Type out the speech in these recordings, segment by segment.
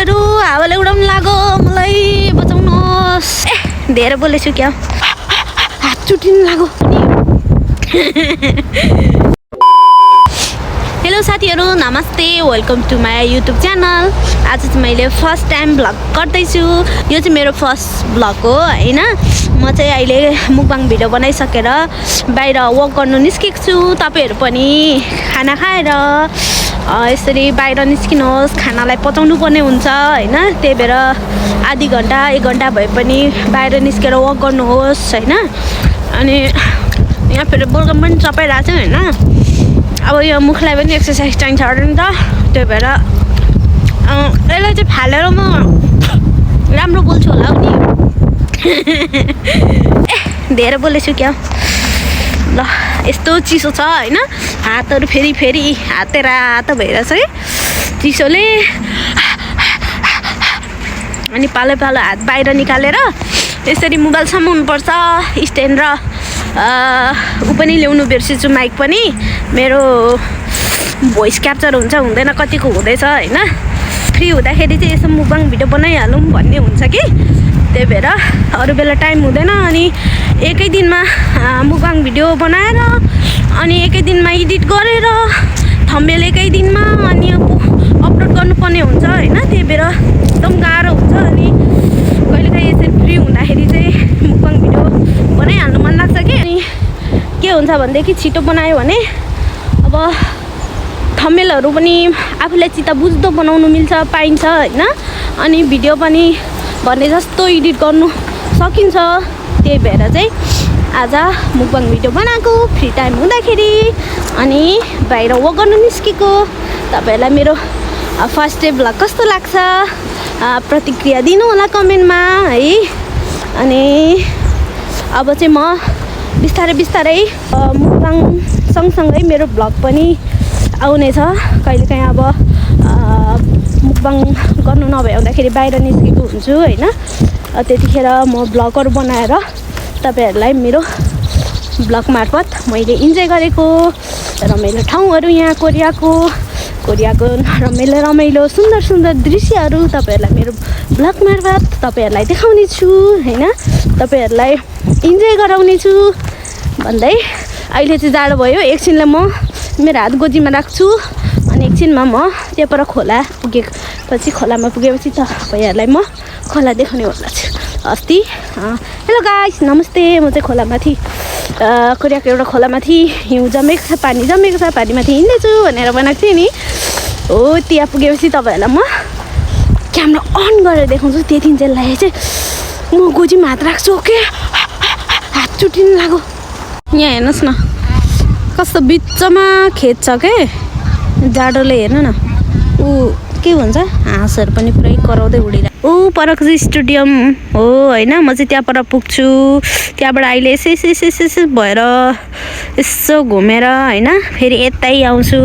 साथीहरु हावाले उडाउन लाग्यो मलाई बचाउनुहोस् धेरै बोलेछु क्या हात चुटिन लाग्यो हेलो साथीहरु नमस्ते welcome to my YouTube channel आज चाहिँ मैले फर्स्ट टाइम भ्लग गर्दैछु यो चाहिँ मेरो फर्स्ट भ्लग हो हैन म चाहिँ अहिले मुकबाङ भिडियो बनाइसकेर बाहिर वक गर्नु निस्केको छु तपाईहरु पनि खाना खाएर यसरी बाहिर निस्किनुहोस् खानालाई पचाउनु पर्ने हुन्छ हैन त्यही भएर आधी घण्टा 1 घण्टा भए पनि बाहिर निस्केर वक गर्नुहोस् हैन अनि यहाँ फेरि बलगम पनि चपाइरहेको छ हैन अब यो मुखलाई पनि एक्सरसाइज चाहिन्छ नि त त्यही भएर यसलाई चाहिँ फालेर म राम्रो बोल्छु होला नि धेरै बोलेछु क्या ल यस्तो चिसो छ हैन हातहरु फेरि हात भइरहेछ है चिसोले अनि पालो हात बाहिर निकालेर यसरी मोबाइल समाउनुपर्छ स्ट्यान्ड र उ पनि ल्याउनु बिर्सेछु माइक पनि मेरो भोइस क्याप्चर हुन्छ हुँदैन कतिको हुँदैछ हैन फ्री हुँदाखेरि चाहिँ यसो मुकबाङ भिडियो बनाइहालौँ भन्ने हुन्छ कि त्यही भएर अरू बेला टाइम हुँदैन अनि एकै दिनमा मुकबाङ भिडियो बनाएर अनि एकै दिनमा एडिट गरेर थम्बनेल एकै दिनमा अनि अपलोड गर्नुपर्ने हुन्छ हैन त्यही भएर एकदम गाह्रो हुन्छ अनि कहिलेकाहीँ यसरी फ्री हुँदाखेरि चाहिँ मुकबाङ भिडियो बनाइहाल्नु मन लाग्छ कि अनि के हुन्छ भनेदेखि छिटो बनायो भने अब थम्बनेलहरु पनि आफूलाई चित्त बुझ्दो बनाउनु मिल्छ पाइन्छ हैन अनि भिडियो पनि भन्ने जस्तो एडिट गर्नु सकिन्छ त्यही भएर चाहिँ आज मुकबाङ भिडियो बनाएको फ्री टाइम हुँदाखेरि अनि बाहिर वक गर्नु निस्केको तपाईहरुलाई मेरो फर्स्ट डे भ्लग कस्तो लाग्छ प्रतिक्रिया दिनु होला कमेन्टमा है अनि अब चाहिँ म बिस्तारै मुकबाङ सँगसँगै मेरो भ्लग पनि आउनेछ कहिलेकाहीँ अब मुकबाङ गर्नु नभ्याउँदाखेरि बाहिर निस्केको हुन्छु हैन त्यतिखेर म भ्लगहरु बनाएर तपाईहरुलाई मेरो भ्लग मार्फत मैले इन्जोय गरेको रमाइलो ठाउँहरु यहाँ कोरियाको रमाइलो सुन्दर दृश्यहरु तपाईहरुलाई मेरो भ्लग मार्फत तपाईहरुलाई देखाउने छु हैन तपाईहरुलाई इन्जोय गराउने छु भन्दै अहिले चाहिँ जाडो भयो एकछिनलाई म मेरो हात गोजीमा राख्छु अनि एकछिनमा म त्यहाँ पर खोलामा पुगेपछि तपाईहरुलाई म खोला देखाउने होला छु अस्ति हेलो गाइस नमस्ते म चाहिँ खोलामाथि कोरियाको एउटा खोलामाथि हिउँ जमेको छ पानी जमेको छ पानीमाथि हिँड्दैछु भनेर बनाएको थिएँ नि हो त्यहाँ पुगेपछि तपाईहरुलाई म क्यामेरा अन गरेर देखाउँछु त्यति जेललाई चाहिँ म गोजीमा हात राख्छु ओके हात चुटिन लाग्यो यहाँ हेर्नुहोस् न कस्तो बिचमा खेत छ के जाडोले हेर्नु न ऊ के भन्छ हाँसहरू पनि पुरै कराउँदै उडिरहेको परक स्टेडियम हो हैन म चाहिँ त्यहाँ पर पुग्छु त्यहाँबाट अहिले यसो भएर यसो घुमेर हैन फेरि यतै आउँछु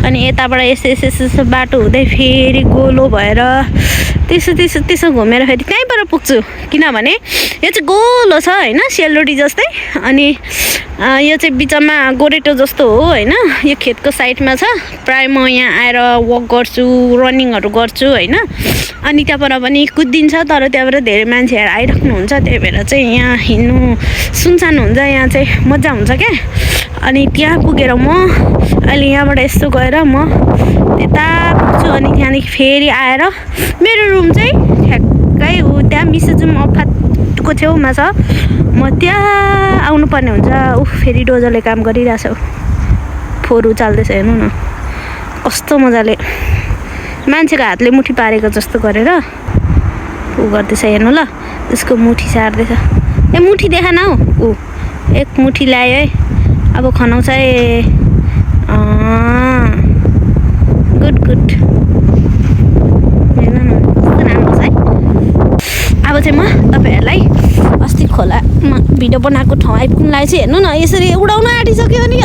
अनि यताबाट यसो बाटो हुँदै फेरि गोलो भएर त्यसो घुमेर फेरि त्यहीँ पर पुग्छु किनभने यो चाहिँ गोलो छ हैन सेलरोटी जस्तै अनि यो चाहिँ बिचमा गोरेटो जस्तो हो हैन यो खेतको साइडमा छ प्राय म यहाँ आएर वक गर्छु रनिङहरु गर्छु हैन अनि त्यहाँ पर पनि कुद्दिन्छ तर त्यहाँबाट धेरै मान्छेहरु आइराख्नुहुन्छ त्यही भएर चाहिँ यहाँ हिँड्नु सुनसान हुन्छ यहाँ चाहिँ मजा हुन्छ क्या अनि त्यहाँ पुगेर म अहिले यहाँबाट यस्तो गएर म त्यता पुग्छु अनि त्यहाँदेखि फेरि आएर मेरो रुम चाहिँ ठ्याक्कै हो त्यहाँ मिसोजुम अफातको छेउमा छ म त्यहाँ आउनु पर्ने हुन्छ फेरि डोजरले काम गरिरहेछ फोहोर उचाल्दैछ हेर्नु न कस्तो मजाले मान्छेको हातले मुठी पारेको जस्तो गरेर ऊ गर्दैछ हेर्नु ल त्यसको मुठी सार्दैछ ए मुठी देखा न हौ ऊ एक मुठी ल्यायो है अब खनाउँछ है गुड हेर्नु न राम्रो छ है अब चाहिँ म तपाईहरुलाई अस्ति खोलामा भिडियो बनाएको ठाउँ आइपुग्नुलाई चाहिँ हेर्नु न यसरी उडाउन आँटिसक्यो नि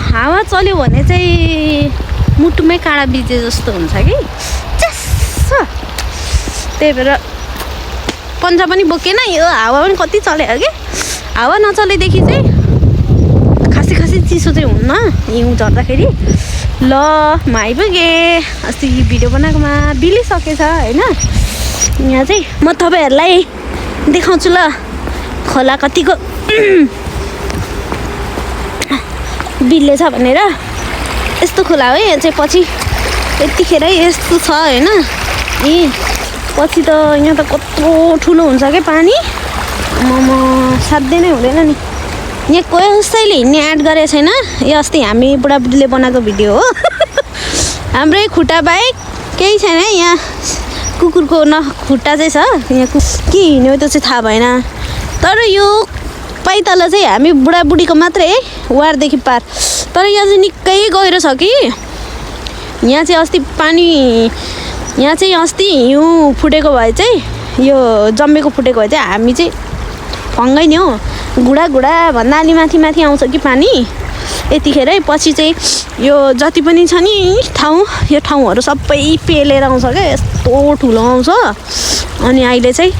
हावा चल्यो भने चाहिँ मुटुमै काँडा बिजे जस्तो हुन्छ कि त्यही भएर पन्जा पनि बोकेन यो हावा पनि कति चल्यो कि हावा नचलेदेखि चाहिँ खासै चिसो चाहिँ हुन्न हिउँ झर्दाखेरि ल म आइपुगेँ। अस्ति भिडियो बनाएकोमा बिलिसकेछ होइन। यहाँ चाहिँ म तपाईँहरूलाई देखाउँछु ल खोला कतिको बिल्लेछ भनेर। यस्तो खोला हो यहाँ चाहिँ। पछि यतिखेरै यस्तो छ होइन। ए पछि त यहाँ त कत्रो ठुलो हुन्छ क्या पानी। म साध्यै नै हुँदैन नि। यहाँ कसैले हिँड्ने आँट गरेको छैन। यो अस्ति हामी बुढाबुढीले बनाएको भिडियो हो। हाम्रै खुट्टा बाहेक केही छैन है यहाँ। कुकुरको खुट्टा चाहिँ छ यहाँ। के हिँड्यो त्यो चाहिँ थाहा भएन। तर यो पाइतल चाहिँ हामी बुढाबुढीको मात्रै है, वारदेखि पार। तर यहाँ चाहिँ निकै गहिरो छ कि। यहाँ चाहिँ अस्ति पानी, यहाँ चाहिँ अस्ति हिउँ फुटेको भए चाहिँ, यो जम्मेको फुटेको भए चाहिँ हामी चाहिँ फङ्गै नि हो। गुडा भन्दा अलि माथि आउँछ कि पानी यतिखेरै। पछि चाहिँ यो जति पनि छ नि ठाउँ, यो ठाउँहरू सबै पेलेर आउँछ क्या। यस्तो ठुलो आउँछ। अनि अहिले चाहिँ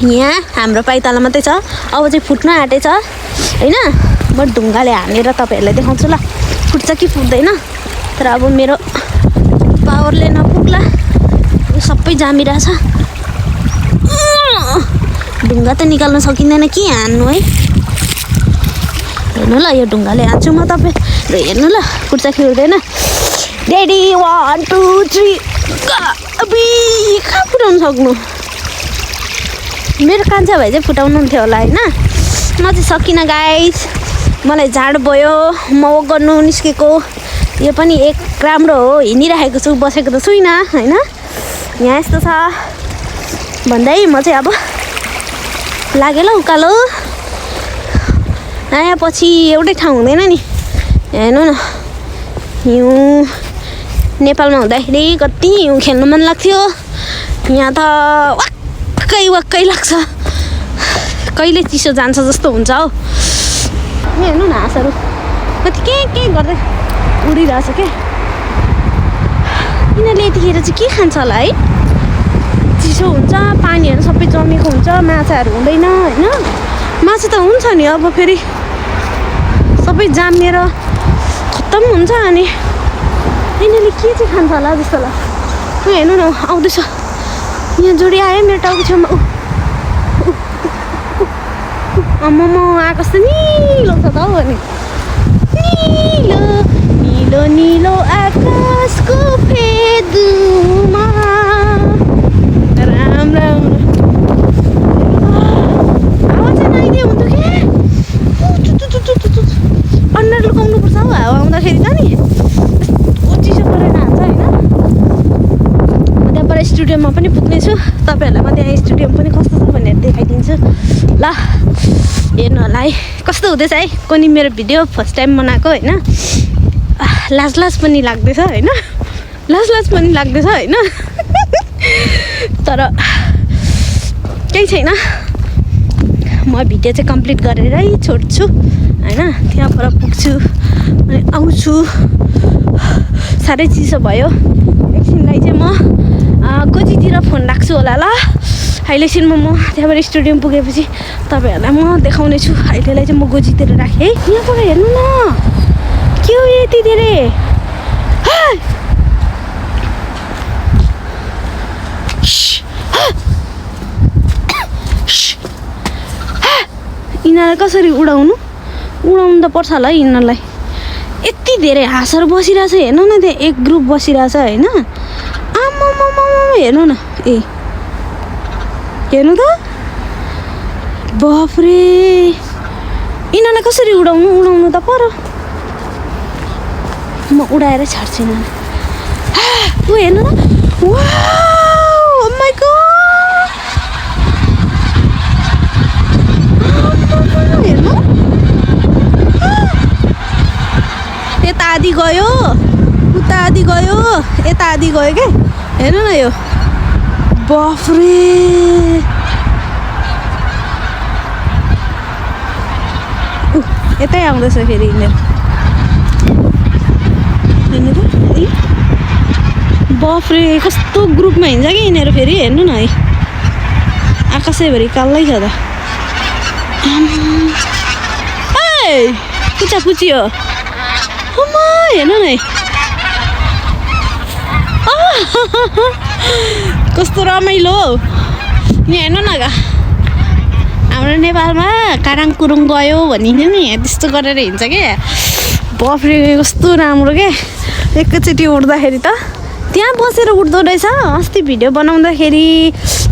यहाँ हाम्रो पाइताला मात्रै छ। अब चाहिँ फुट्न आँटेछ होइन। म ढुङ्गाले हानेर तपाईँहरूलाई देखाउँछु ल फुट्छ कि फुट्दैन। तर अब मेरो पावरले नपुग्ला, यो सबै जामिरहेछ। ढुङ्गा त निकाल्न सकिँदैन कि हान्नु है। हेर्नु ल यो ढुङ्गाले हान्छु म। तपाईँ हेर्नु ल फुट्छ कि फुट्दैन। रेडी 1 2 3 अबि कहाँ फुटाउनु सक्नु। मेरो कान्छा भाइ चाहिँ फुटाउनु हुन्थ्यो होला होइन। म चाहिँ सकिनँ गाइस। मलाई झाड भयो। म वक गर्नु निस्केको। यो पनि एक राम्रो हो। हिँडिराखेको छु, बसेको त छुइनँ होइन। यहाँ यस्तो छ भन्दै म चाहिँ अब लाग्यो ल उकालो। आए पछि एउटै ठाउँ हुँदैन नि। हेर्नु न हिउँ। नेपालमा हुँदाखेरि कति हिउँ खेल्नु मन लाग्थ्यो। यहाँ त वाक्कै लाग्छ। कहिले चिसो जान्छ जस्तो हुन्छ हौ। हेर्नु न हाँसहरू कति के गर्दै उडिरहेछ क्या। यिनीहरूले यतिखेर चाहिँ के खान्छ होला है। चिसो हुन्छ, पानीहरू सबै जमेको हुन्छ, माछाहरू हुँदैन होइन। माछा त हुन्छ नि अब फेरि सबै जामिएर खत्तम हुन्छ। अनि यिनीहरूले के चाहिँ खान्छ होला जस्तो लाग्छ। हेर्नु न आउँदैछ। यहाँ जोडी आयो मेरो टाउको छेउमा। आम्मामा आकाश त निलो छ त हौ। अनि निलो निलो निलो आकाशको फेदुमा राम राम। हावा चाहिँ नआइदिए हुन्थ्यो क्या। अन्डर लुकाउनु पर्छ हौ हावा आउँदाखेरि त नि। चिसो परेर हान्छ होइन। म त्यहाँबाट स्टुडियोमा पनि पुग्नेछु। तपाईँहरूलाई म त्यहाँ स्टुडियोम पनि कस्तो छ भनेर देखाइदिन्छु ल। हेर्नु होला है कस्तो हुँदैछ है। कोनी मेरो भिडियो फर्स्ट टाइम बनाएको होइन। लाज पनि लाग्दैछ होइन। लाज पनि लाग्दैछ होइन। तर केही छैन। म भिडियो चाहिँ कम्प्लिट गरेरै छोड्छु होइन। त्यहाँबाट पुग्छु अनि आउँछु। साह्रै चिसो भयो। एकछिनलाई चाहिँ म गोजीतिर फोन राख्छु होला ल। अहिलेसम्म म त्यहाँबाट स्टुडियम पुगेपछि तपाईँहरूलाई म देखाउने छु। अहिलेलाई चाहिँ म गोजीतिर राखेँ है। यहाँबाट हेर्नु न के हो यति धेरै। यिनीहरूलाई कसरी उडाउनु त पर्छ होला है यिनीहरूलाई। यति धेरै हाँसहरू बसिरहेछ हेर्नु न। त्यहाँ एक ग्रुप बसिरहेछ होइन। आम्मामा हेर्नु न। ए हेर्नु त बाफरे। यिनीहरूलाई कसरी उडाउनु त पर। म उडाएर छाड्छु यिनीहरूलाई। ऊ हेर्नु न। Wow my god. हेर्नु यता आदि गयो, उता आदि गयो, यता आदि गयो क्या। हेर्नु न यो बाफरे। यतै आउँदैछ फेरि यिनीहरू। हेर्नु त है बाफरे कस्तो ग्रुपमा हिँड्छ कि यिनीहरू फेरि। हेर्नु न है आकाशैभरि कालै छ त। ए पुचा पुची हो। हेर्नु न है कस्तो रमाइलो यहाँ हेर्नु न गा हाम्रो नेपालमा काराङ कुरुङ गयो भनिन्थ्यो नि त्यस्तो गरेर हिँड्छ कि बफ्रे कस्तो राम्रो के एकैचोटि उड्दाखेरि त त्यहाँ बसेर उड्दो रहेछ अस्ति भिडियो बनाउँदाखेरि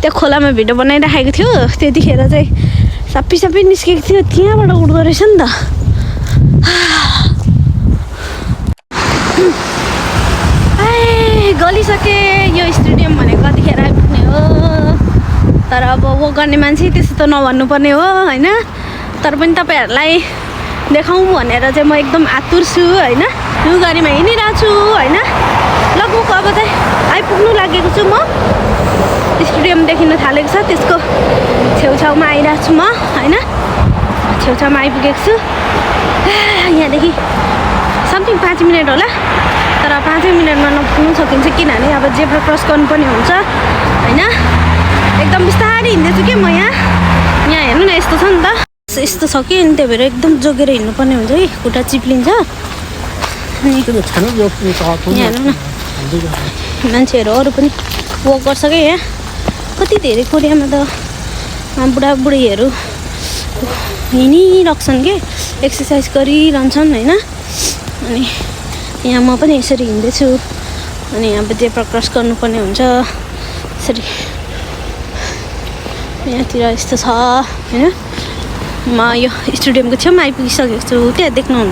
त्यो खोलामा भिडियो बनाइराखेको थियो त्यतिखेर चाहिँ सबै निस्केको थियो त्यहाँबाट उड्दो रहेछ नि त गलिसके यो स्टेडियम भनेको कतिखेर आइपुग्ने हो तर अब वक गर्ने मान्छे त्यस्तो त नभन्नुपर्ने हो होइन तर पनि तपाईँहरूलाई देखाउँ भनेर चाहिँ म एकदम आतुर छु होइन यो गाडीमा हिँडिरहेको छु होइन लगभग अब चाहिँ आइपुग्नु लागेको छु म स्टेडियम देखिन थालेको छ त्यसको छेउछाउमा आइरहेको छु म होइन छेउछाउमा आइपुगेको छु यहाँदेखि समथिङ 5 मिनट होला तर 5 मिनटमा नपुग्नु सकिन्छ किनभने अब जेब्रा क्रस गर्नुपर्ने हुन्छ होइन एकदम बिस्तारै हिँड्दैछु कि म यहाँ हेर्नु न यस्तो छ नि त यस्तो छ कि अनि त्यही भएर एकदम जोगेर हिँड्नुपर्ने हुन्छ कि खुट्टा चिप्लिन्छ अनि यहाँ हेर्नु न मान्छेहरू अरू पनि वक गर्छ क्या यहाँ कति धेरै कोरियामा त बुढाबुढीहरू हिँडिरहेछन् कि एक्सर्साइज गरिरहन्छन् होइन अनि यहाँ म पनि यसरी हिँड्दैछु अनि अब जेब्रा क्रस गर्नुपर्ने हुन्छ यसरी यहाँतिर यस्तो छ होइन म यो स्टेडियमको छेउमा आइपुगिसकेको छु त्यहाँ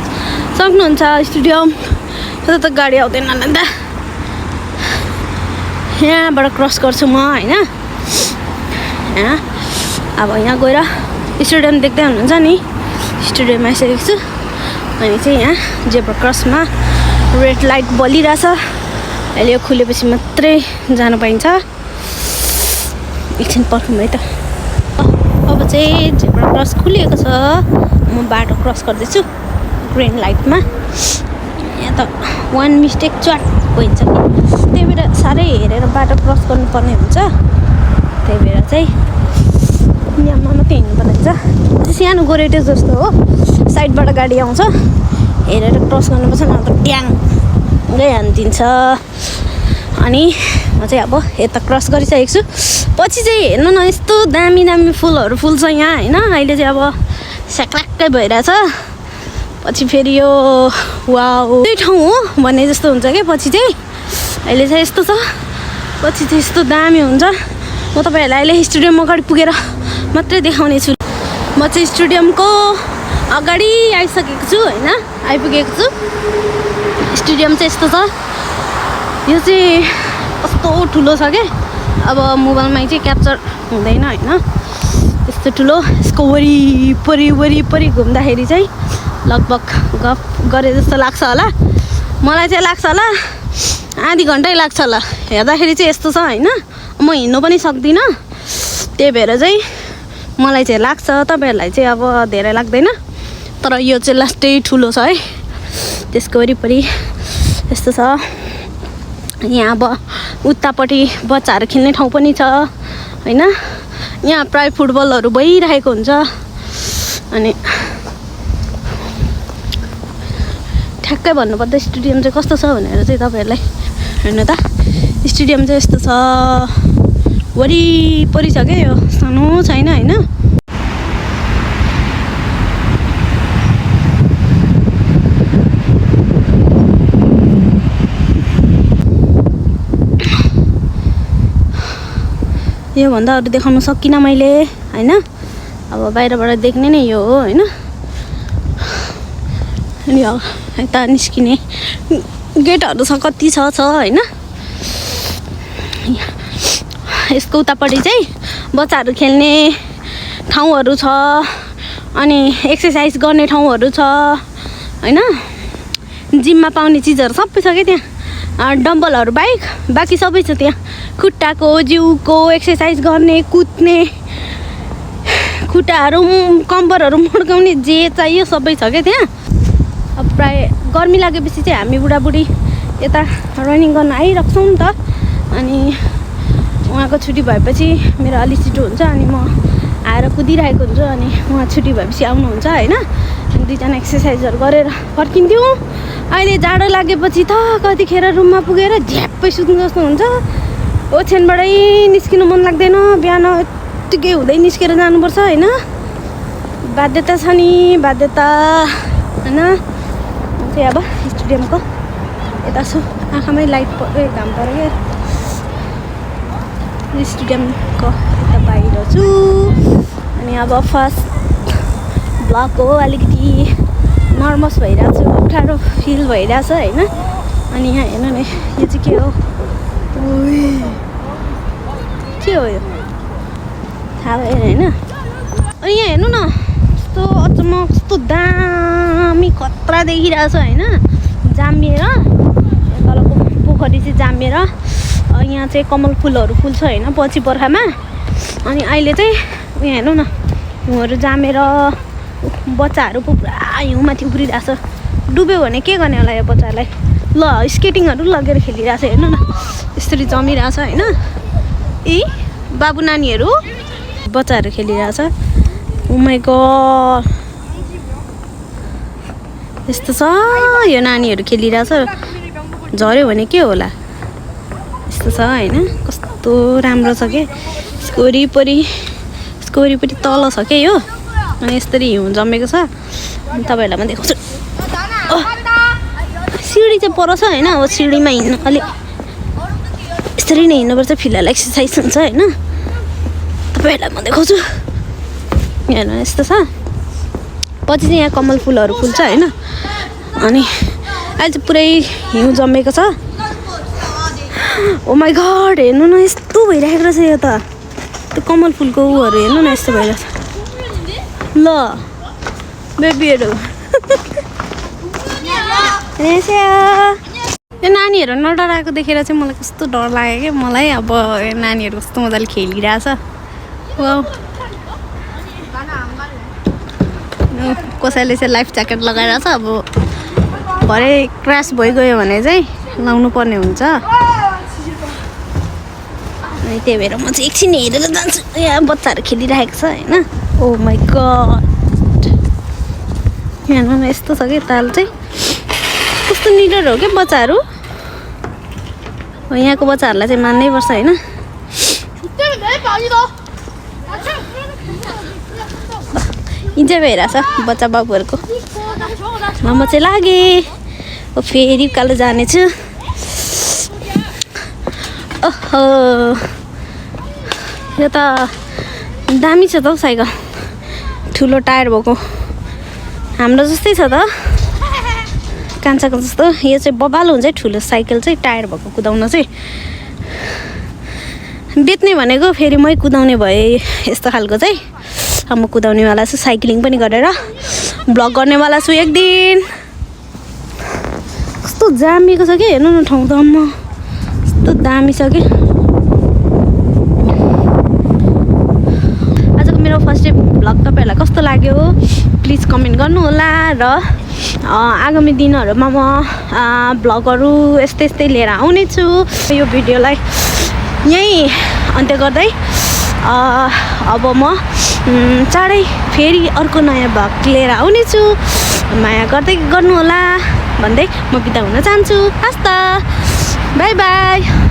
सक्नुहुन्छ स्टेडियम यता त गाडी आउँदैन होला नि त यहाँबाट क्रस गर्छु म होइन यहाँ अब यहाँ गएर स्टेडियम देख्दै हुनुहुन्छ नि स्टेडियम आइसकेको छु अनि चाहिँ यहाँ जेब्रा क्रसमा रेड लाइट बलिरहेछ अहिले यो खुलेपछि मात्रै जानु पाइन्छ एकछिन पर्खौँ है त अब चाहिँ जेब्रा क्रस खुलिएको छ म बाटो क्रस गर्दैछु ग्रिन लाइटमा यहाँ त 1 मिस्टेक चट भइन्छ कि त्यही भएर साह्रै हेरेर बाटो क्रस गर्नुपर्ने हुन्छ त्यही भएर चाहिँ यहाँमा मात्रै हिँड्नुपर्ने हुन्छ सानो गोरेटो जस्तो हो साइडबाट गाडी आउँछ हेरेर क्रस गर्नुपर्छ नत्र ट्याङै हानिदिन्छ अनि म चाहिँ अब यता क्रस गरिसकेको छु पछि चाहिँ हेर्नु न यस्तो दामी दामी फुलहरू फुल्छ यहाँ होइन अहिले चाहिँ अब स्याक्लाक्कै भइरहेछ पछि फेरि यो वाउ त्यही ठाउँ हो भन्ने जस्तो हुन्छ क्या पछि चाहिँ अहिले चाहिँ यस्तो छ पछि चाहिँ यस्तो दामी हुन्छ म तपाईँहरूलाई अहिले स्टेडियम अगाडि पुगेर मात्रै देखाउने छु म चाहिँ स्टेडियमको अगाडि आइसकेको छु होइन आइपुगेको छु स्टेडियम चाहिँ यस्तो छ यो चाहिँ कस्तो ठुलो छ क्या अब मोबाइलमा चाहिँ क्याप्चर हुँदैन होइन यस्तो ठुलो यसको वरिपरि घुम्दाखेरि चाहिँ लगभग गफ गरे जस्तो लाग्छ होला मलाई चाहिँ लाग्छ होला आधी घन्टै लाग्छ होला हेर्दाखेरि चाहिँ यस्तो छ होइन म हिँड्नु पनि सक्दिनँ त्यही भएर चाहिँ मलाई चाहिँ लाग्छ तपाईँहरूलाई चाहिँ अब धेरै लाग्दैन तर यो चाहिँ लास्टै ठुलो छ है त्यसको वरिपरि यस्तो छ यहाँ अब उतापट्टि बच्चाहरू खेल्ने ठाउँ पनि छ होइन यहाँ प्राय फुटबलहरू भइरहेको हुन्छ अनि ठ्याक्कै भन्नुपर्दा स्टेडियम चाहिँ कस्तो छ भनेर चाहिँ तपाईँहरूलाई हेर्नु त स्टेडियम चाहिँ यस्तो छ वरिपरि छ क्या यो सानो छैन होइन योभन्दा अरू देखाउन सकिनँ मैले होइन अब बाहिरबाट देख्ने नै यो हो होइन अनि यता निस्किने गेटहरू छ कति छ होइन यसको उतापट्टि चाहिँ बच्चाहरू खेल्ने ठाउँहरू छ अनि एक्सर्साइज गर्ने ठाउँहरू छ होइन जिममा पाउने चिजहरू सबै छ क्या त्यहाँ डम्बलहरू बाहेक बाँकी सबै छ त्यहाँ खुट्टाको जिउको एक्सर्साइज गर्ने कुद्ने खुट्टाहरू कम्बरहरू मड्काउने जे चाहियो सबै छ क्या त्यहाँ अब प्राय गर्मी लागेपछि चाहिँ हामी बुढाबुढी यता रनिङ गर्न आइरहेछौँ नि त अनि उहाँको छुट्टी भएपछि मेरो अलि छिटो हुन्छ अनि म आएर कुदिरहेको हुन्छु अनि उहाँ छुट्टी भएपछि आउनुहुन्छ होइन अनि दुईजना एक्सर्साइजहरू गरेर फर्किन्थ्यौँ अहिले जाडो लागेपछि त कतिखेर रुममा पुगेर झ्याप्पै सुत्नु जस्तो हुन्छ। ओछ्यानबाटै निस्किनु मन लाग्दैन, बिहान यत्तिकै हुँदै निस्केर जानुपर्छ होइन। बाध्यता छ नि, बाध्यता होइन। चाहिँ अब स्टेडियमको यता छु, आँखामै लाइट घाम पऱ्यो क्या। स्टेडियमको यता बाहिर छु अनि अब फर्स्ट ब्लक हो, अलिकति नर्भस भइरहेको छु, अप्ठ्यारो फिल भइरहेछ होइन। अनि यहाँ हेर्नु नि, यो चाहिँ के हो, के हो यो थाहा भएन होइन। अनि यहाँ हेर्नु न, कस्तो अचम्म, कस्तो दामी खतरा देखिरहेछ होइन। जामिएर तलको पोखरी चाहिँ जामिएर यहाँ चाहिँ कमल फुलहरू फुल्छ होइन पछि बर्खामा। अनि अहिले चाहिँ यहाँ हेर्नु न, हिउँहरू जामेर बच्चाहरू पो पुरा हिउँमाथि उफ्रिरहेछ। डुब्यो भने के गर्ने होला यो बच्चाहरूलाई। ल स्केटिङहरू लगेर खेलिरहेछ हेर्नु न, यसरी जमिरहेछ होइन। ए बाबु नानीहरू बच्चाहरू खेलिरहेछ। ओ माइ गॉड यस्तो छ यो, नानीहरू खेलिरहेछ। झऱ्यो भने के होला यस्तो छ होइन। कस्तो राम्रो छ के, यसको वरिपरि तल छ क्या यो। अनि यसरी हिउँ जमेको छ। अनि तपाईँहरूलाई म देखाउँछु। सिँढी चाहिँ पर छ होइन। अब सिँढीमा हिँड्नु अलिक यसरी नै हिँड्नुपर्छ, फिलहाल एक्सर्साइज हुन्छ होइन। तपाईँहरूलाई म देखाउँछु। हेर्नु यस्तो छ। पछि चाहिँ यहाँ कमल फुलहरू फुल्छ होइन। अनि अहिले चाहिँ पुरै हिउँ जमेको छ। ओ माई गॉड हेर्नु न, यस्तो भइरहेको रहेछ यो त। त्यो कमल फुलको उहरू हेर्नु न, यस्तो भइरहेछ। ल बेबीहरू यो नानीहरू नडराएको देखेर चाहिँ मलाई कस्तो डर लाग्यो क्या मलाई। अब नानीहरू कस्तो मजाले खेलिरहेछ। कसैले चाहिँ लाइफ ज्याकेट लगाएर छ। अब भरे क्रास भइगयो भने चाहिँ लाउनु पर्ने हुन्छ। अनि त्यही भएर म चाहिँ एकछिन हेरेर जान्छु। यहाँ बच्चाहरू खेलिरहेको छ होइन। ओ माई गॉड हेर्नु न, यस्तो छ क्या ताल चाहिँ। कस्तो निडर हो क्या बच्चाहरू। यहाँको बच्चाहरूलाई चाहिँ मान्नै पर्छ होइन। इन्जोय भइरहेछ बच्चा बाबुहरूको। म चाहिँ लागेँ फेरि उकालो जानेछु। ओहो यो त दामी छ त हौ साइकल, ठुलो टायर भएको। हाम्रो जस्तै छ त कान्छाको जस्तो। यो चाहिँ बबाल हुन्छ ठुलो साइकल चाहिँ, टायर भएको कुदाउन चाहिँ। बेच्ने भनेको फेरि मै कुदाउने भए यस्तो खालको चाहिँ। अब म कुदाउनेवाला छु, साइक्लिङ पनि गरेर ब्लग गर्नेवाला छु एक दिन। कस्तो जामिएको छ कि हेर्नु न, ठाउँ त अम्म कस्तो दामी छ कि। आजको मेरो फर्स्ट डे ब्लग तपाईँहरूलाई कस्तो लाग्यो प्लिज कमेन्ट गर्नु होला। र आगामी दिनहरूमा म ब्लगहरू यस्तै लिएर आउने छु। यो भिडियोलाई यहीँ अन्त्य गर्दै अब म चाँडै फेरि अर्को नयाँ भ्लग लिएर आउने छु। माया गर्दै गर्नु होला भन्दै म बिदा हुन चाहन्छु। हस् त, बाई बाई।